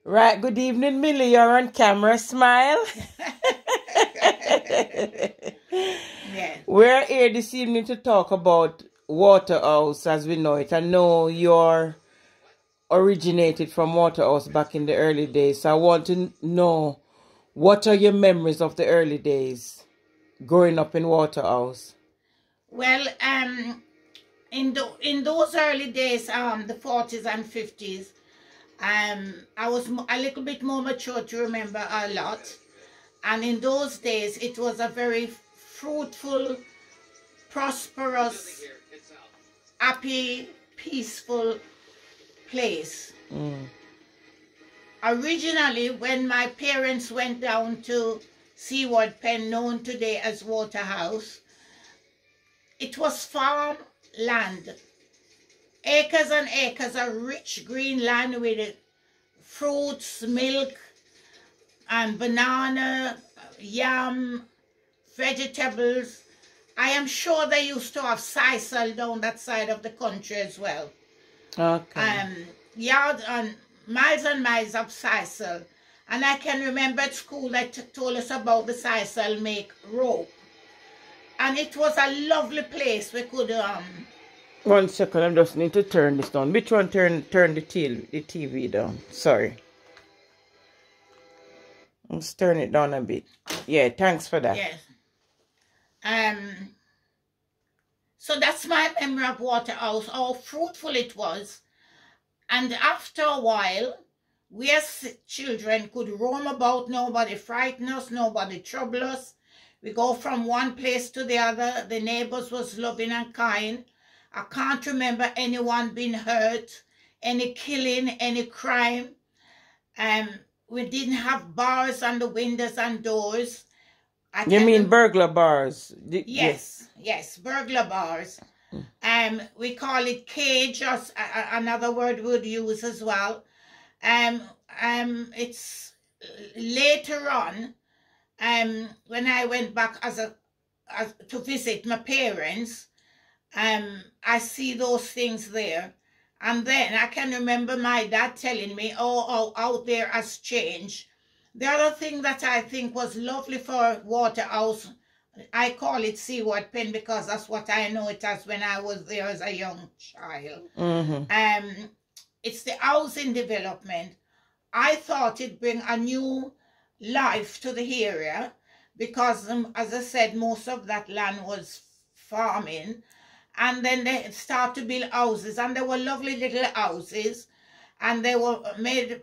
Right, good evening, Millie. You're on camera. Smile. Yeah. We're here this evening to talk about Waterhouse as we know it. I know you're originated from Waterhouse back in the early days. So I want to know, what are your memories of the early days growing up in Waterhouse? Well, in those early days, the 40s and 50s, I was a little bit more mature to remember a lot. And in those days, it was a very fruitful, prosperous, happy, peaceful place. Originally, when my parents went down to SEAWARD Pen, known today as Waterhouse, it was farm land. Acres and acres of rich green land with fruits, milk, and banana, yam, vegetables. I am sure they used to have sisal down that side of the country as well. Okay. Yard and miles of sisal. And I can remember at school they told us about the sisal make rope. And it was a lovely place. We could 1 second, I just need to turn this down. Which one turn the TV down? Sorry. Let's turn it down a bit. Yeah, thanks for that. Yes. So that's my memory of Waterhouse, how fruitful it was. And after a while, we as children could roam about, nobody frighten us, nobody trouble us. We go from one place to the other. The neighbors was loving and kind. I can't remember anyone being hurt, any killing, any crime. We didn't have bars on the windows and doors. You mean burglar bars? Yes, burglar bars. We call it cage, or another word we would use as well. It's later on, when I went back to visit my parents, I see those things there. And then I can remember my dad telling me, oh, out there has changed. The other thing that I think was lovely for Waterhouse, I call it SEAWARD Pen because that's what I know it as when I was there as a young child. It's the housing development. I thought it'd bring a new life to the area because, as I said, most of that land was farming. And then they start to build houses, and they were lovely little houses, and they were made,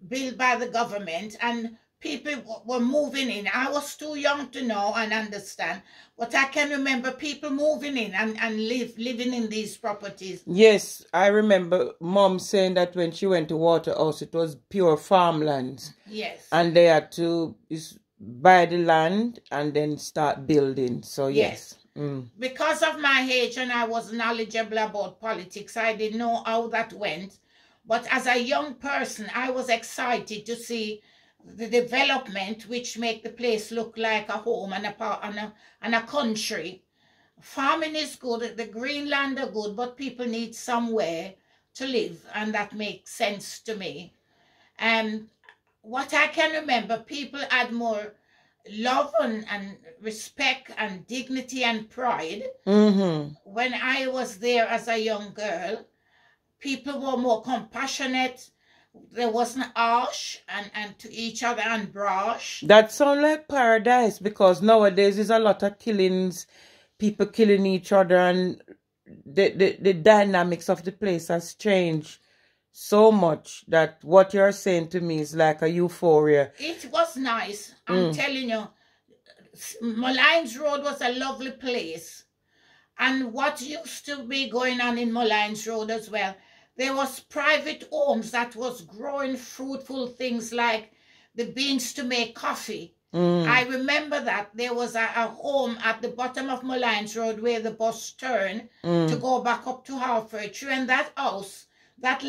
built by the government, and people were moving in. I was too young to know and understand, but I can remember people moving in and living in these properties. Yes, I remember Mom saying that when she went to Waterhouse, it was pure farmlands. Yes. And they had to buy the land and then start building. So yes. Because of my age and I was knowledgeable about politics, I didn't know how that went. But as a young person, I was excited to see the development which make the place look like a home and a country. Farming is good, the green land are good, but people need somewhere to live, and that makes sense to me. And what I can remember, people had more love and respect and dignity and pride. When I was there as a young girl, people were more compassionate. There wasn't harsh and to each other and brash. That sounds like paradise, because nowadays there's a lot of killings, people killing each other, and the dynamics of the place has changed so much that what you're saying to me is like a euphoria. It was nice. I'm telling you, Molynes Road was a lovely place. And what used to be going on in Molynes Road as well, there was private homes that was growing fruitful things like the beans to make coffee. I remember that there was a home at the bottom of Molynes Road where the bus turned to go back up to Hertfordshire, and that house, that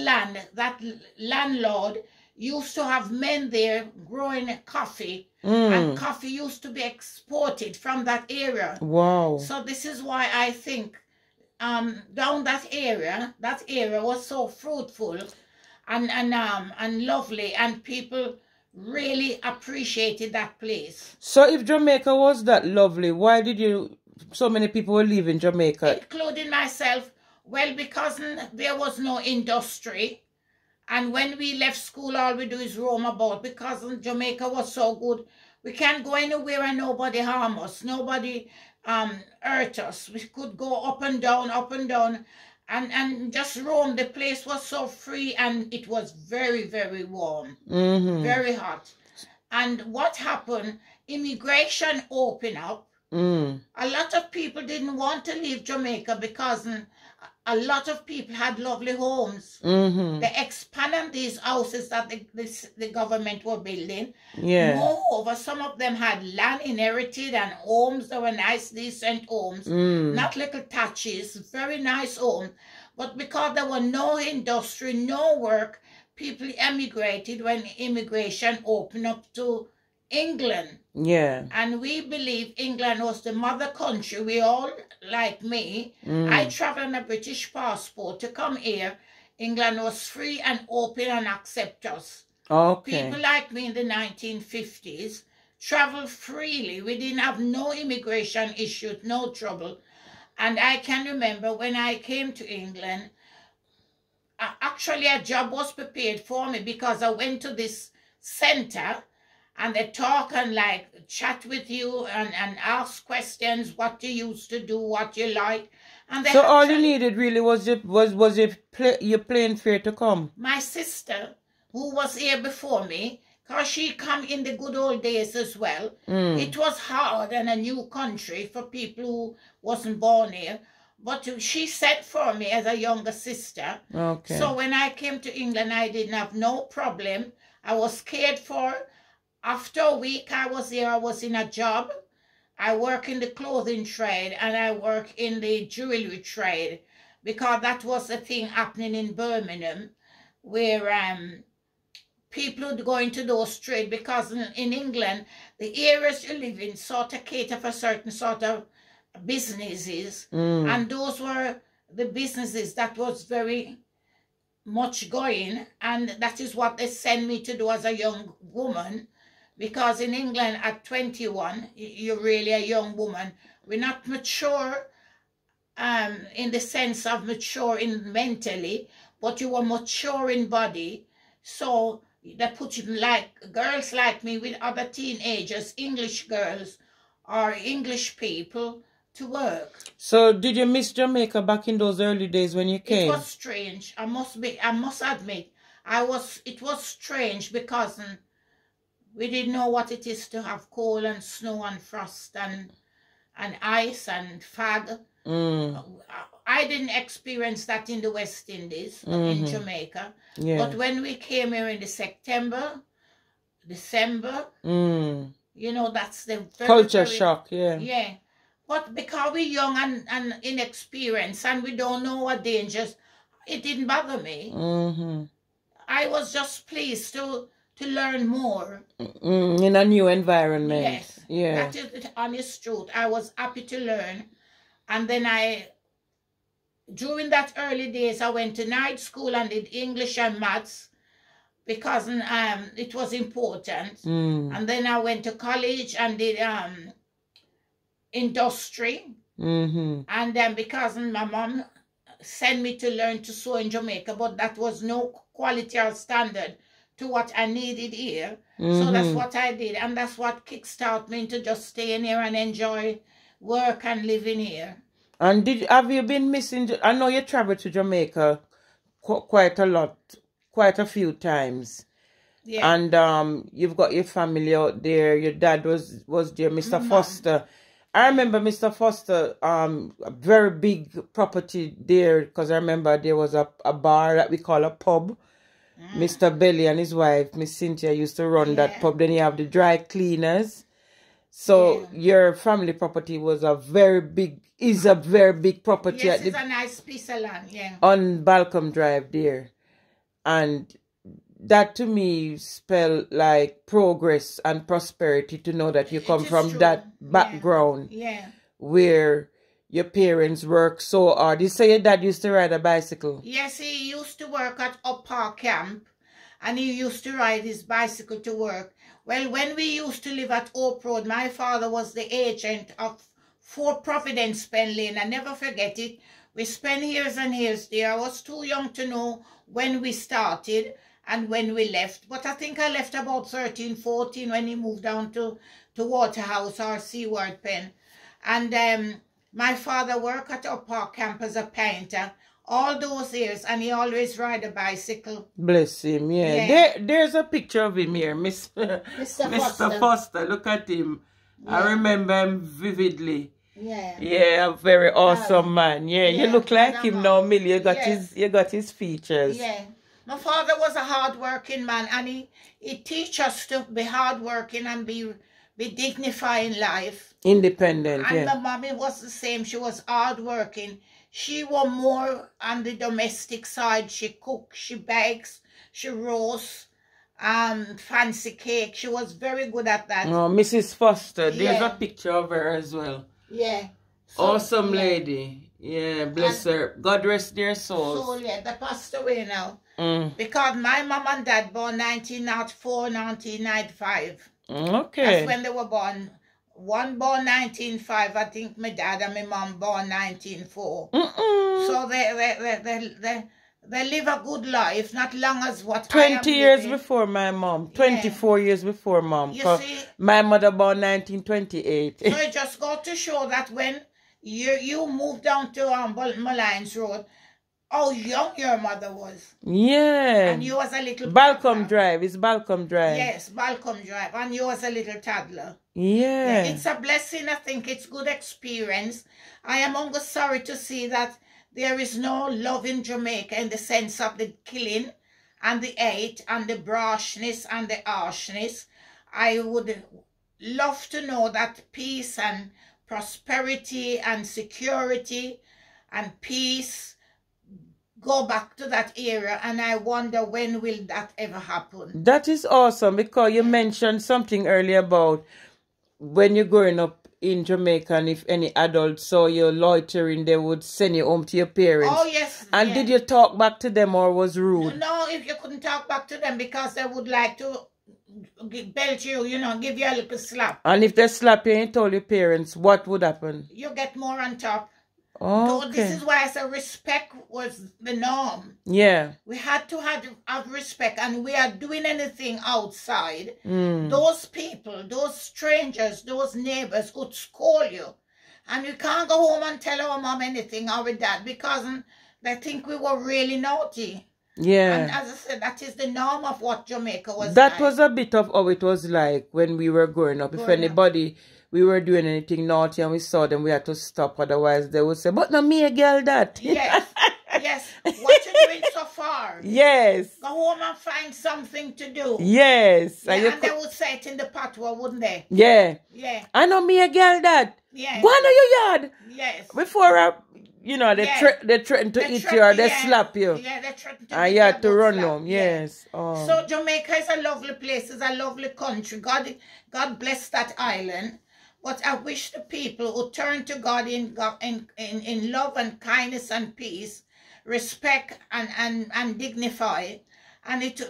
landlord used to have men there growing coffee, and coffee used to be exported from that area. Wow. So this is why I think down that area was so fruitful. and lovely, and people really appreciated that place. So if Jamaica was that lovely, why did so many people were leaving Jamaica? Including myself. Well, because there was no industry. And when we left school, all we do is roam about, because Jamaica was so good. We can't go anywhere and nobody harm us. Nobody hurt us. We could go up and down, and just roam. The place was so free, and it was very, very warm, very hot. And what happened, immigration opened up. A lot of people didn't want to leave Jamaica because a lot of people had lovely homes. They expanded these houses that the government were building. Yeah. Moreover, some of them had land inherited and homes that were nice, decent homes. Not little touches, very nice homes. But because there were no industry, no work, people emigrated when immigration opened up to England. Yeah. And we believe England was the mother country. We all, like me, I traveled on a British passport to come here. England was free and open and accept us. Okay. People like me in the 1950s traveled freely. We didn't have no immigration issues, no trouble. And I can remember when I came to England, actually a job was prepared for me, because I went to this center and they talk and like chat with you and ask questions, what you used to do, what you like. And they so all you needed really was your plane fare to come. My sister, who was here before me, because she come in the good old days as well. It was hard in a new country for people who wasn't born here. But she sent for me as a younger sister. Okay. So when I came to England, I didn't have no problem. I was cared for. After a week I was here, I was in a job. I work in the clothing trade and I work in the jewelry trade, because that was the thing happening in Birmingham, where people would go into those trade, because in England, the areas you live in sort of cater for certain sort of businesses. And those were the businesses that was very much going, and that is what they sent me to do as a young woman. Because in England at 21, you're really a young woman. We're not mature in the sense of mature in mentally, but you were mature in body. So they put you like girls like me with other teenagers, English girls or English people, to work. So did you miss Jamaica back in those early days when you came? It was strange. I must admit, it was strange, because we didn't know what it is to have cold and snow and frost and ice and fog. I didn't experience that in the West Indies, in Jamaica. Yeah. But when we came here in the September, December, you know, that's the culture shock, yeah. Yeah. But because we're young and inexperienced and we don't know what dangers, it didn't bother me. I was just pleased to learn more. In a new environment. Yes. Yeah. That is the honest truth. I was happy to learn. And then during that early days, I went to night school and did English and maths, because it was important. And then I went to college and did industry. And then because my mom sent me to learn to sew in Jamaica, but that was no quality or standard to what I needed here. So that's what I did, and that's what kickstarted me into just staying here and enjoy work and living here. And have you been missing? I know you traveled to Jamaica quite a lot, quite a few times. Yeah. And you've got your family out there. Your dad was there, Mr. Foster. I remember Mr. Foster, a very big property there, because I remember there was a bar that we call a pub. Mr. Belly and his wife, Miss Cynthia, used to run that pub. Then you have the dry cleaners. So your family property was is a very big property. Yes, it's a nice piece of land, yeah. On Balcom Drive there. And that to me spelled like progress and prosperity, to know that you come from that background where your parents work so hard. You say your dad used to ride a bicycle? Yes, he used to work at Up Park Camp, and he used to ride his bicycle to work. Well, when we used to live at Oak Road, my father was the agent of 4 Providence Pen Lane. I never forget it. We spent years and years there. I was too young to know when we started and when we left. But I think I left about 13, 14 when he moved down to Waterhouse or SEAWARD Pen. And my father worked at Up Park Camp as a painter all those years, and he always ride a bicycle. Bless him, yeah. There's a picture of him here, Mr. Foster. Look at him. Yeah. I remember him vividly. Yeah. Yeah, a very awesome man. Yeah, you look like him now, Millie. You got his features. Yeah. My father was a hard-working man, and he teach us to be hard-working and be dignified in life. Independent, and my mommy was the same. She was hard-working. She was more on the domestic side. She cooks, she bakes, she roasts, fancy cake. She was very good at that. Oh, Mrs. Foster. There's a picture of her as well. Yeah. So, awesome lady. Yeah, bless her. God rest their souls. So, yeah, they passed away now. Because my mom and dad born 1904, 1995. Okay. That's when they were born. One born 1905, I think my dad and my mom born 1904. So they live a good life, not long as what 20 years before my mom, 24 years before mom. You see, my mother born 1928. So it just got to show that when you moved down to Malines Road, how young your mother was. Yeah. And you was a little Balcom Drive. It's Balcom Drive. Yes, Balcom Drive. And you was a little toddler. Yeah. It's a blessing. I think it's good experience. I am only sorry to see that there is no love in Jamaica in the sense of the killing and the hate and the brashness and the harshness. I would love to know that peace and prosperity and security and peace go back to that era, and I wonder when will that ever happen. That is awesome, because you mentioned something earlier about when you're growing up in Jamaica, and if any adults saw you loitering, they would send you home to your parents. Oh, yes. And did you talk back to them, or was rude? No, if you couldn't talk back to them, because they would like to belt you, give you a little slap. And if they slap you and you told your parents, what would happen? You get more on top. Oh, so this is why I said respect was the norm. Yeah. We had to have respect, and we are doing anything outside. Those people, those strangers, those neighbors would scold you. And we can't go home and tell our mom anything or with dad, because they think we were really naughty. Yeah. And as I said, that is the norm of what Jamaica was That like. was a bit of how it was like when we were growing up. If anybody... we were doing anything naughty and we saw them, we had to stop. Otherwise, they would say, but no, me a girl that. Yes, yes. What you doing so far? Yes. Go home and find something to do. Yes. Yeah, and they would say it in the patois, wouldn't they? Yeah. Yeah. I know me a girl that. Yeah. Go on to your yard. Yes. Before, they threaten to eat you or they slap you. Yeah, they threaten to and you had to run home. Yes. Oh. So Jamaica is a lovely place. It's a lovely country. God bless that island. But I wish the people would turn to God in love and kindness and peace, respect and dignify, and it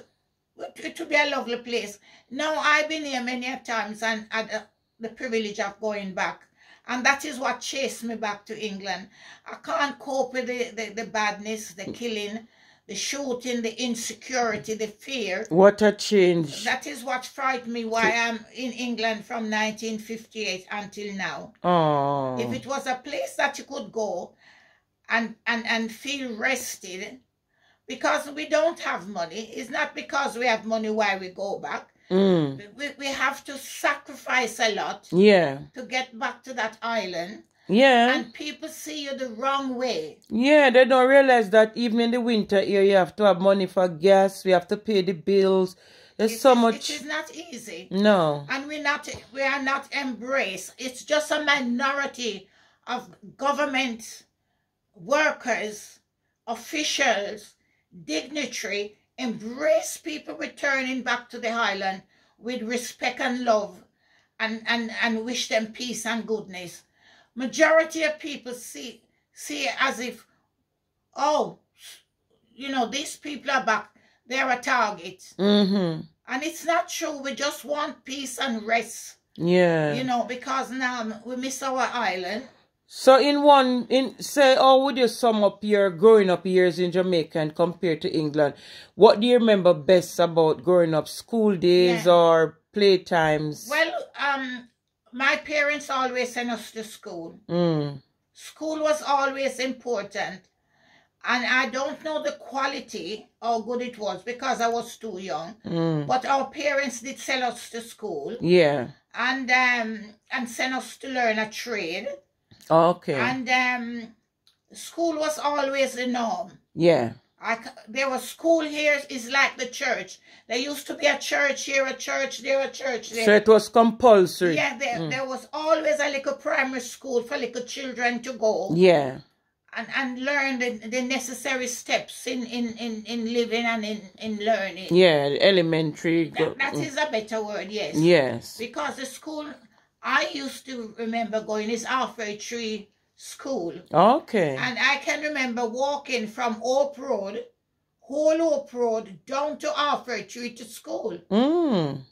would be a lovely place. Now, I've been here many times and had the privilege of going back, and that is what chased me back to England. I can't cope with the badness, the killing, the shooting, the insecurity, the fear. What a change. That is what frightened me why I'm in England from 1958 until now. Oh. If it was a place that you could go and feel rested, because we don't have money. It's not because we have money why we go back. We have to sacrifice a lot to get back to that island. Yeah. And people see you the wrong way. Yeah, they don't realize that even in the winter here, you have to have money for gas. We have to pay the bills. There's so much. It is not easy. No. And we are not embraced. It's just a minority of government workers, officials, dignitary, embrace people returning back to the island with respect and love and wish them peace and goodness. majority of people see it as if, oh, you know, these people are back. They're a target. Mm-hmm. And it's not true. We just want peace and rest. Yeah. You know, because now we miss our island. So say, how would you sum up your growing up years in Jamaica and compared to England? What do you remember best about growing up, school days or playtimes? Well, my parents always sent us to school. Mm. School was always important. And I don't know the quality, how good it was, because I was too young. But our parents did send us to school. Yeah. And send us to learn a trade. Okay. And school was always the norm. Yeah. There was school here is like the church. There used to be a church here, a church there, a church there. So it was compulsory. Yeah, there was always a little primary school for little children to go. Yeah. And learn the necessary steps in living and in learning. Yeah, elementary. That is a better word, yes. Yes. Because the school I used to remember going is Halfway Tree School. Okay. And I can remember walking from Hope Road, whole Hope Road, down to Halfway Tree to school.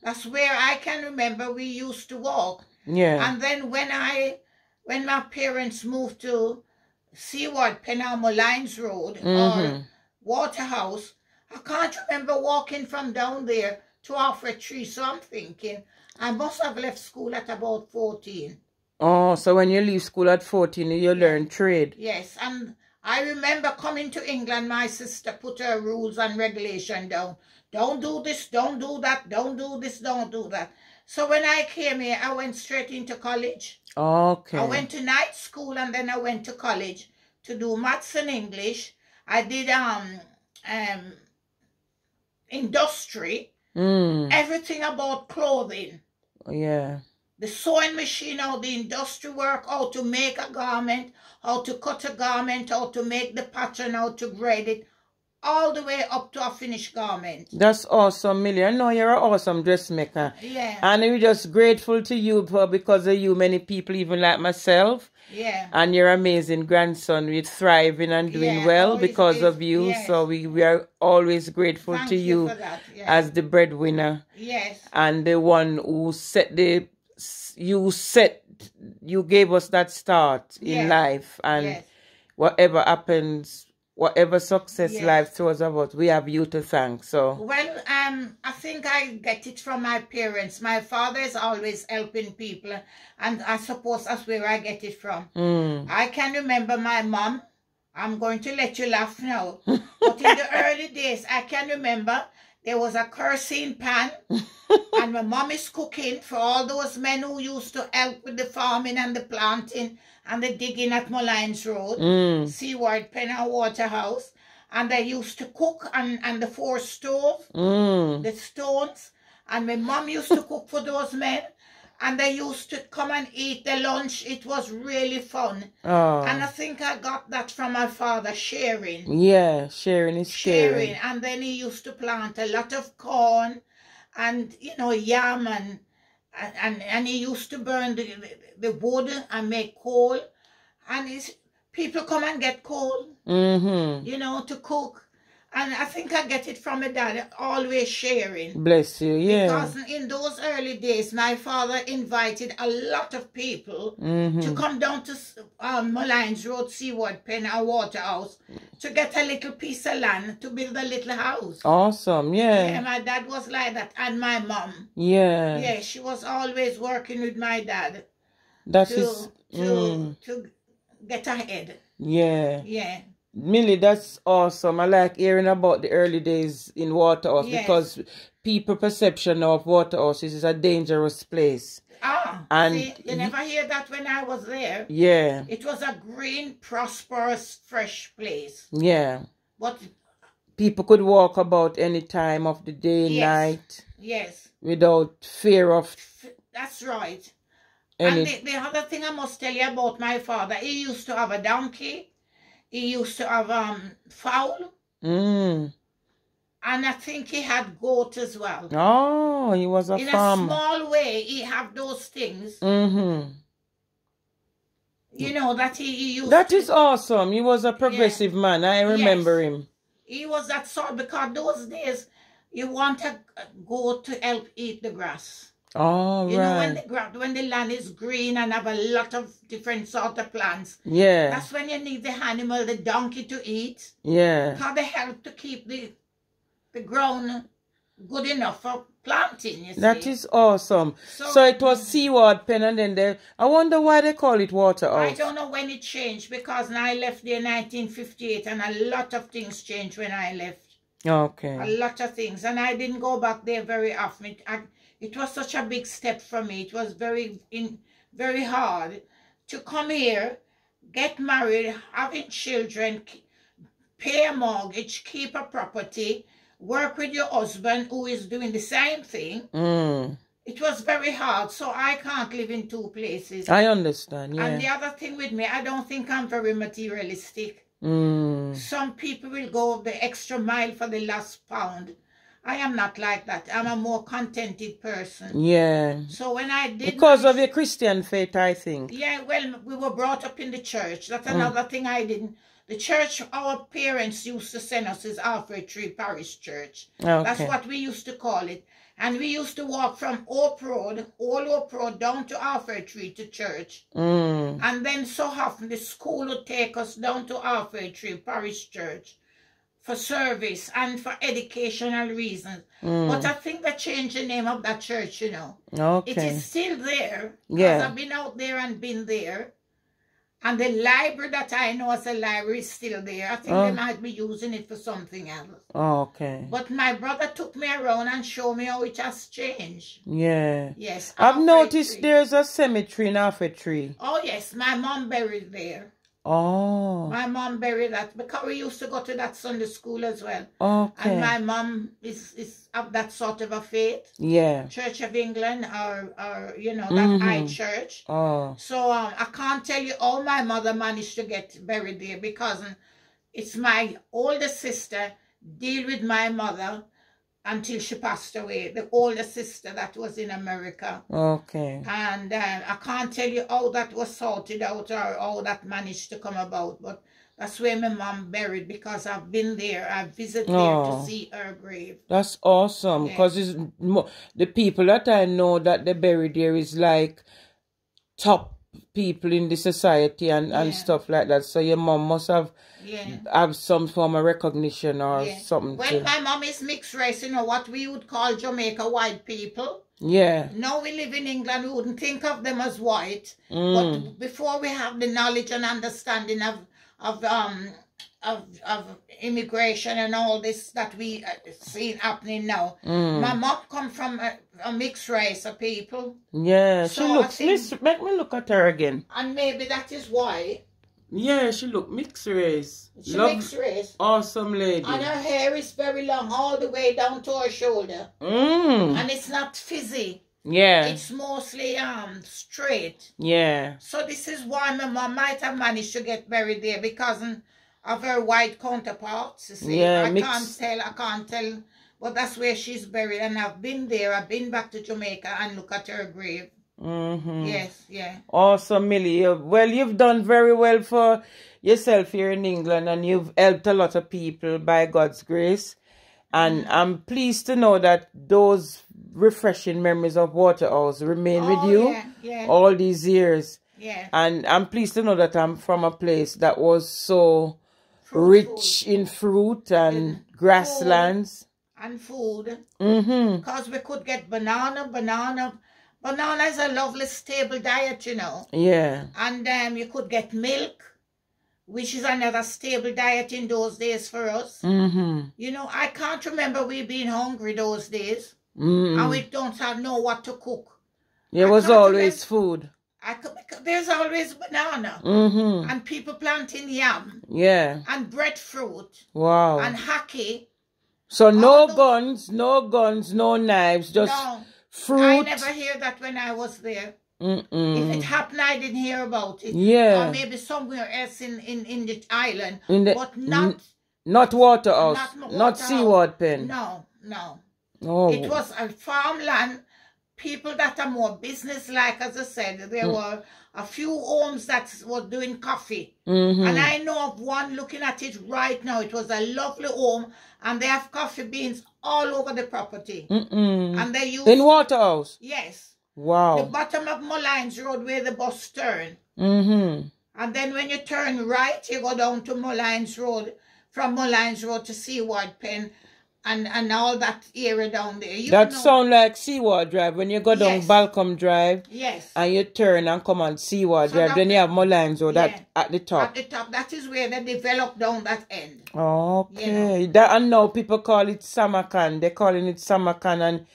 That's where I can remember we used to walk. Yeah. And then when my parents moved to SEAWARD, Penarmo Lines Road, or Waterhouse, I can't remember walking from down there to Halfway Tree. So I'm thinking I must have left school at about 14. Oh, so when you leave school at 14, you learn trade. Yes, and I remember coming to England, my sister put her rules and regulation down. Don't do this, don't do that, don't do this, don't do that. So when I came here, I went straight into college. Okay. I went to night school and then I went to college to do maths and English. I did industry, everything about clothing. Yeah. The sewing machine, how the industry work, how to make a garment, how to cut a garment, how to make the pattern, how to grade it, all the way up to a finished garment. That's awesome, Millie. I know you're an awesome dressmaker. Yeah. And we're just grateful to you because of you, many people, even like myself. Yeah. And your amazing grandson, we're thriving and doing well because of you. Yes. So we are always grateful Thank to you for that. Yes. as the breadwinner. Yes. And the one who you gave us that start in life. And whatever happens, whatever success life throws about, we have you to thank. So well, I think I get it from my parents. My father is always helping people, and I suppose that's where I get it from. I can remember my mom. I'm going to let you laugh now, but in the early days, I can remember there was a kerosene pan, and my mom is cooking for all those men who used to help with the farming and the planting and the digging at Mullines Road, SEAWARD, Penarmo Waterhouse. And they used to cook and the 4 stove, the stones. And my mom used to cook for those men. And they used to come and eat their lunch. It was really fun. Oh. And I think I got that from my father, sharing. Yeah, sharing is Sharing. caring. And then he used to plant a lot of corn and, you know, yam. And he used to burn the wood and make coal. And people come and get coal, you know, to cook. And I think I get it from my dad, always sharing. Bless you, yeah. Because in those early days, my father invited a lot of people to come down to Mullines Road, SEAWARD, Penarmo Waterhouse, to get a little piece of land to build a little house. Awesome, yeah. Yeah, my dad was like that. And my mom. Yeah. Yeah, she was always working with my dad. That to get ahead. Yeah. Yeah. Millie, that's awesome. I like hearing about the early days in Waterhouse because people perception of Waterhouse is a dangerous place. And see, you never hear that when I was there. Yeah. It was a green, prosperous, fresh place. Yeah. But people could walk about any time of the day, night. Yes. Without fear of... That's right. And the other thing I must tell you about my father, he used to have a donkey. He used to have fowl. And I think he had goat as well. Oh, he was a farmer. In a small way, he had those things. You know, that he used That to, is awesome. He was a progressive man. I remember him. He was that sort, because those days you want to go to help eat the grass. Oh, you know, right. when the land is green and have a lot of different sort of plants. Yeah. That's when you need the animal, the donkey, to eat. Yeah. Because they help to keep the ground good enough for planting, you see. That is awesome. So it was SEAWARD pen, and then I wonder why they call it Waterhouse. I don't know when it changed, because I left there in 1958 and a lot of things changed when I left. Okay. A lot of things. And I didn't go back there very often. It was such a big step for me. It was very hard to come here, get married, having children, pay a mortgage, keep a property, work with your husband who is doing the same thing. It was very hard, so I can't live in two places. I understand, yeah. And the other thing with me, I don't think I'm very materialistic. Some people will go the extra mile for the last pound. I am not like that. I'm a more contented person. Yeah. So when I did... Because of your Christian faith, I think. Yeah, well, we were brought up in the church. That's another thing I didn't... The church our parents used to send us is Halfway Tree Parish Church. Okay. That's what we used to call it. And we used to walk from Old Road down to Halfway Tree to church. And then so often the school would take us down to Halfway Tree Parish Church for service and for educational reasons. But I think they changed the name of that church, you know. Okay. It is still there. Because I've been out there and been there. And the library that I know as a library is still there. I think they might be using it for something else. Okay. But my brother took me around and showed me how it has changed. Yeah. Yes. I've noticed there's a cemetery in Halfway Tree. Oh, yes. My mom buried there. Oh. My mom buried that, because we used to go to that Sunday school as well. Okay. And my mom is of that sort of a faith. Yeah. Church of England, or you know, that high church. Oh. So I can't tell you how my mother managed to get buried there, because it's my older sister deal with my mother until she passed away, the older sister that was in America. Okay. And I can't tell you how that was sorted out or how that managed to come about, but that's where my mom buried, because I've been there. I visited there to see her grave. That's awesome, because the people that I know that they buried there is like top people in the society and stuff like that. So your mom must have some form of recognition or something. Well, my mom is mixed race, you know, what we would call Jamaica white people. Yeah. Now we live in England, we wouldn't think of them as white. But before we have the knowledge and understanding of immigration and all this that we see happening now. My mom come from a mixed race of people. Yeah, so she looks, make me look at her again. And maybe that is why. Yeah, she look mixed race. She mixed race. Awesome lady. And her hair is very long, all the way down to her shoulder. And it's not frizzy. Yeah. It's mostly straight. Yeah. So this is why my mom might have managed to get buried there, because of her white counterparts. You see. Yeah, I can't tell. But that's where she's buried. And I've been there. I've been back to Jamaica and look at her grave. Yes, yeah. Awesome, Millie. Well, you've done very well for yourself here in England, and you've helped a lot of people by God's grace. And I'm pleased to know that those refreshing memories of Waterhouse remain with you all these years. Yeah. And I'm pleased to know that I'm from a place that was so rich in fruit and grasslands. And food. Because we could get banana. Banana is a lovely stable diet, you know. Yeah. And you could get milk, which is another stable diet in those days for us. You know, I can't remember we being hungry those days. And we don't know what to cook. There was always food. There's always banana. And people planting yam. Yeah. And breadfruit. Wow. And hockey. So no guns, no knives, just fruit. I never hear that when I was there. If it happened, I didn't hear about it. Yeah. Or maybe somewhere else in the island. But not Waterhouse. Not SEAWARD pen. No. Oh. It was a farmland people that are more business-like, as I said. There were a few homes that were doing coffee. And I know of one, looking at it right now. It was a lovely home, and they have coffee beans all over the property. And they use... In Waterhouse? Yes. Wow. The bottom of Mullines Road where the bus turn. And then when you turn right, you go down to Mullines Road. From Mullines Road to SEAWARD Pen. And all that area down there. That sound like SEAWARD Drive. When you go down Balcom Drive, and you turn and come on SEAWARD Drive, then you have Mullines Road at the top. At the top, that is where they developed down that end. Okay. You know? And now people call it Samarkand. They're calling it Samarkand. And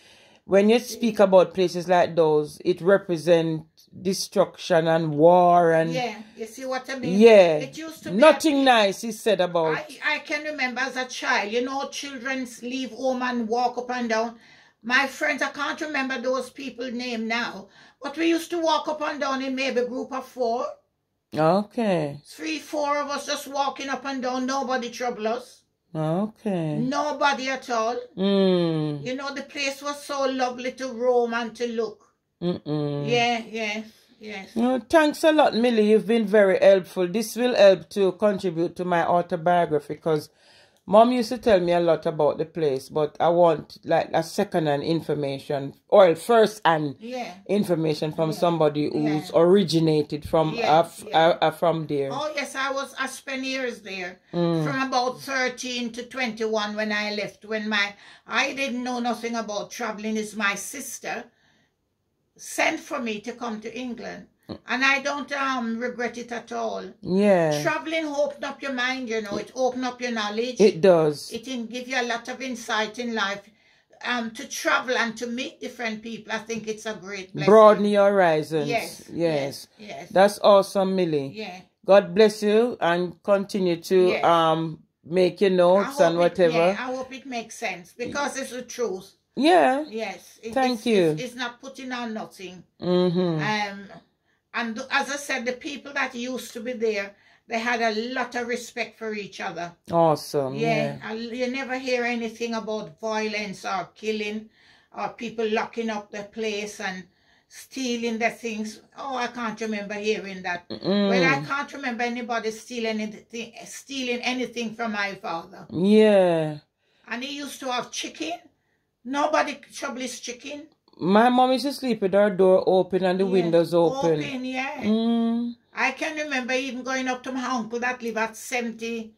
when you speak about places like those, it represents destruction and war and you see what I mean? It used to be nothing nice is said about. I can remember as a child, you know, children leave home and walk up and down. My friends, I can't remember those people's name now, but we used to walk up and down in maybe a group of 4. Okay. 3, 4 of us just walking up and down, nobody trouble us. Okay. Nobody at all. You know, the place was so lovely to roam and to look. Yes. No, thanks a lot, Millie. You've been very helpful. This will help to contribute to my autobiography because Mom used to tell me a lot about the place, but I want like a second-hand information or first-hand information from somebody who's originated from from there. Oh yes, I spent years there from about 13 to 21 when I left. I didn't know nothing about traveling. It's my sister sent for me to come to England, and I don't regret it at all. Traveling opened up your mind, you know. It opened up your knowledge. It does. It can give you a lot of insight in life. To travel and to meet different people, I think it's a great blessing. Broaden your horizons. Yes. That's awesome, Millie. God bless you and continue to make your notes and whatever. I hope it makes sense because it's the truth. Yes. Thank you. It's not putting on nothing. And as I said, the people that used to be there, they had a lot of respect for each other. Awesome. You never hear anything about violence or killing or people locking up the place and stealing the things. Oh, I can't remember hearing that. Well, I can't remember anybody stealing anything from my father. And he used to have chicken. Nobody trouble his chicken. My mom used to sleep with her door open and the windows open. I can remember even going up to my uncle that lived at 70.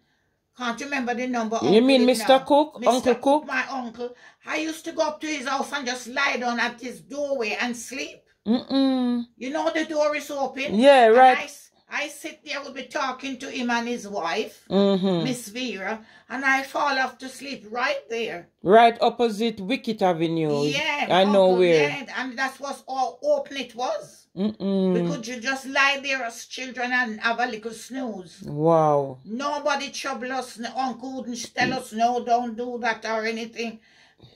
Can't remember the number. You mean Mr. Cook? Uncle Cook? My uncle. I used to go up to his house and just lie down at his doorway and sleep. You know the door is open. I sit there, would be talking to him and his wife, Miss Vera, and I fall off to sleep right there. Right opposite Wicket Avenue. I know where. And that's what all open it was. We could just lie there as children and have a little snooze. Wow. Nobody trouble us. Uncle wouldn't tell us, no, don't do that or anything.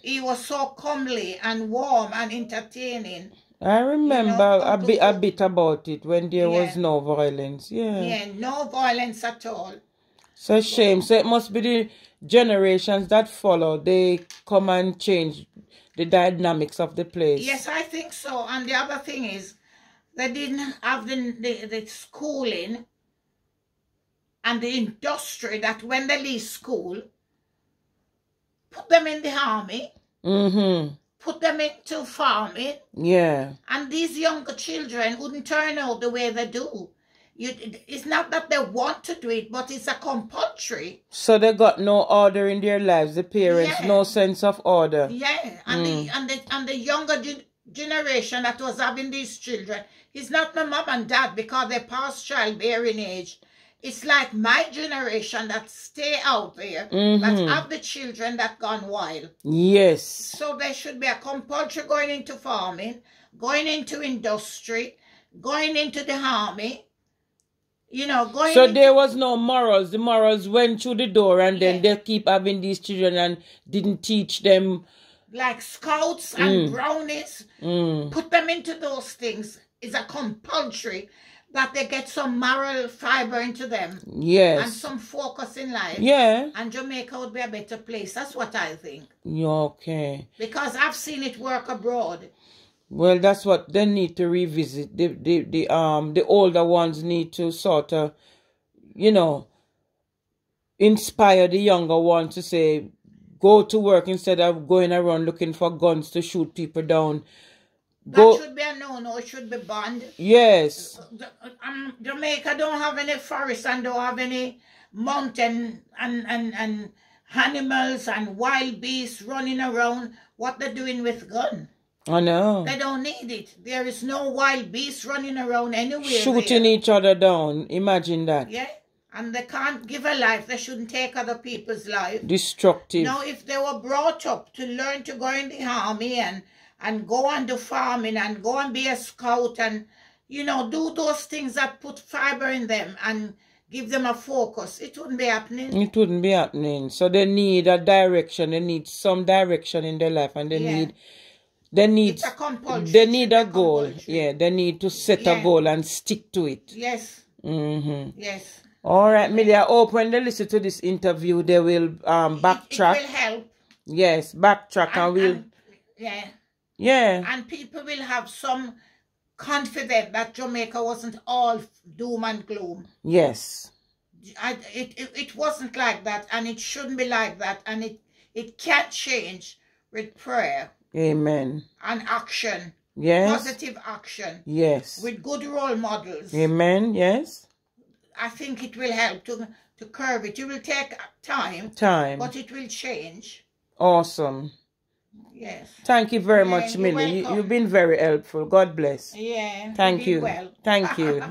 He was so comely and warm and entertaining. I remember a bit about it when there was no violence. No violence at all. It's a shame. So it must be the generations that follow. They come and change the dynamics of the place. Yes, I think so. And the other thing is, they didn't have the schooling and the industry that when they leave school, put them in the army. Put them into farming. And these younger children wouldn't turn out the way they do. It's not that they want to do it, but it's a compulsory. So they got no order in their lives, the parents, no sense of order. And the younger generation that was having these children, it's not my mom and dad because they're past childbearing age. It's like my generation that stay out there, that have the children that gone wild. Yes. So there should be a compulsory going into farming, going into industry, going into the army, you know, going So there was no morals. The morals went through the door and then they keep having these children and didn't teach them. Like scouts and brownies, put them into those things. It's a compulsory that they get some moral fiber into them. And some focus in life. And Jamaica would be a better place. That's what I think. Because I've seen it work abroad. Well, that's what they need to revisit. The older ones need to sort of, you know, inspire the younger ones to say, go to work instead of going around looking for guns to shoot people down. That should be a no-no. It should be banned. Yes. Jamaica don't have any forest and don't have any mountain and animals and wild beasts running around. What they're doing with gun? I know. They don't need it. There is no wild beasts running around anywhere. Shooting each other down. Imagine that. Yeah. And they can't give a life. They shouldn't take other people's life. Destructive. Now, if they were brought up to learn to go in the army and go and do farming and go and be a scout and, you know, do those things that put fiber in them and give them a focus, it wouldn't be happening. It wouldn't be happening. So they need a direction. They need some direction in their life, and they need a goal. Yeah, they need to set a goal and stick to it. Yes. Yes. All right, Millie, I hope when they listen to this interview, they will backtrack. It will help. Yes, backtrack and we'll... Yeah. And people will have some confidence that Jamaica wasn't all doom and gloom. Yes. It wasn't like that, and it shouldn't be like that, and it can change with prayer. Amen. And action. Yes. Positive action. Yes. With good role models. Amen. Yes. I think it will help to curb it. It will take time. But it will change. Awesome. Yes. Thank you very much, Millie. You've been very helpful. God bless. Yeah. Thank you. Well. Thank you.